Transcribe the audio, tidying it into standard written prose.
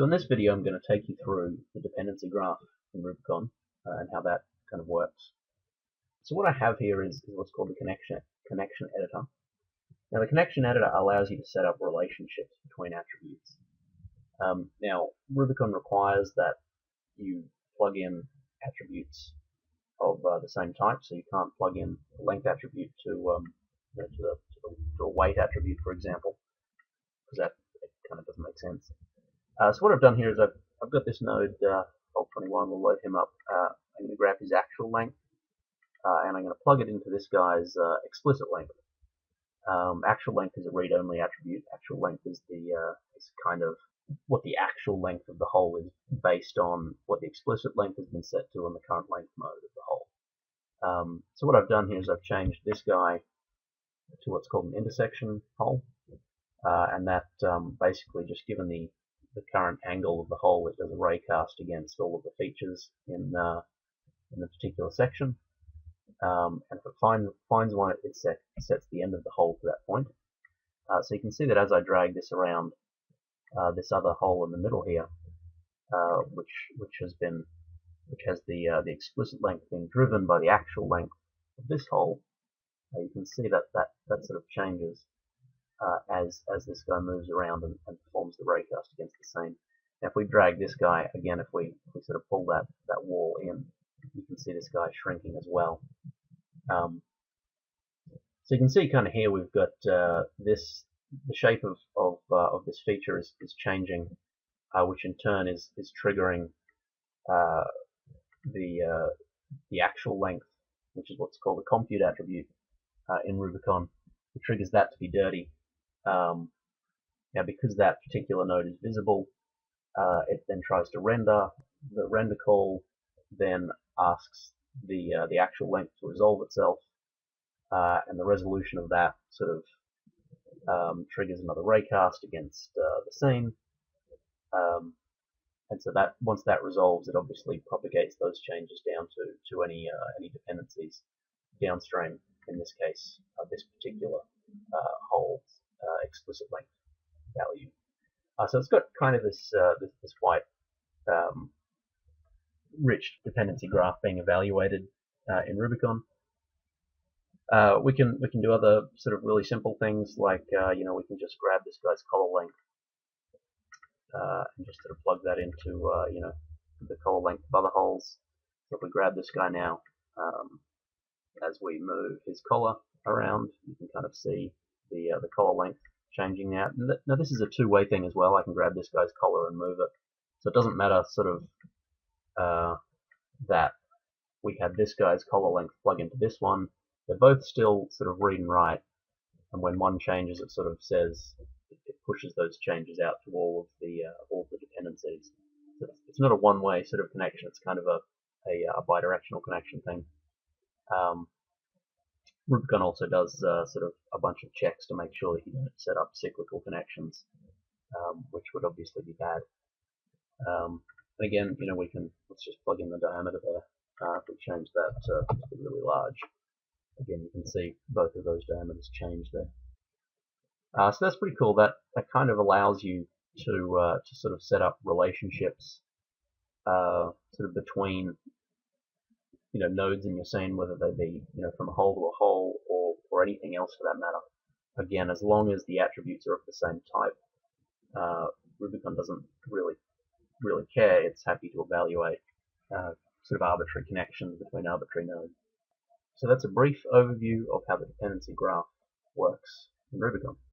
So in this video I'm going to take you through the dependency graph in Rubicon and how that kind of works. So what I have here is what's called the connection editor. Now the connection editor allows you to set up relationships between attributes. Now Rubicon requires that you plug in attributes of the same type, so you can't plug in a length attribute to a weight attribute, for example, because that kind of doesn't make sense. So what I've done here is I've got this node, Alt21, we'll load him up. I'm going to grab his actual length, and I'm going to plug it into this guy's explicit length. Actual length is a read-only attribute. Actual length is is kind of what the actual length of the hole is based on what the explicit length has been set to in the current length mode of the hole. So what I've done here is I've changed this guy to what's called an intersection hole, and that basically just given the current angle of the hole, it does a raycast against all of the features in the particular section. And if it finds one, it sets the end of the hole to that point. So you can see that as I drag this around this other hole in the middle here, which has the explicit length being driven by the actual length of this hole, you can see that sort of changes as this guy moves around and performs the raycast against the same. Now if we drag this guy again, if we sort of pull that wall in, you can see this guy shrinking as well. So you can see kind of here we've got the shape of this feature is changing, which in turn is triggering the actual length, which is what's called a compute attribute in Rubicon. It triggers that to be dirty. Now because that particular node is visible, it then tries to render. The render call then asks the actual length to resolve itself, and the resolution of that sort of triggers another raycast against the scene, and so that once that resolves, it obviously propagates those changes down to any dependencies downstream. In this case, this particular hole's explicit length value. So it's got kind of this quite rich dependency graph being evaluated in Rubicon. We can do other sort of really simple things like we can just grab this guy's collar length and just sort of plug that into the collar length of other holes. So if we grab this guy now, as we move his collar around, you can kind of see the collar length changing now. Now this is a two-way thing as well. I can grab this guy's collar and move it, so it doesn't matter sort of that we have this guy's collar length plug into this one. They're both still sort of read and write, and when one changes, it sort of says it pushes those changes out to all of the dependencies. So it's not a one-way sort of connection. It's kind of a bidirectional connection thing. Rubicon also does sort of a bunch of checks to make sure that you don't set up cyclical connections, which would obviously be bad. And again, let's just plug in the diameter there. If we change that to be really large, again you can see both of those diameters change there. So that's pretty cool. That kind of allows you to sort of set up relationships sort of between nodes in your scene, whether they be from a hole to a hole or anything else for that matter. Again, as long as the attributes are of the same type, Rubicon doesn't really care. It's happy to evaluate sort of arbitrary connections between arbitrary nodes. So that's a brief overview of how the dependency graph works in Rubicon.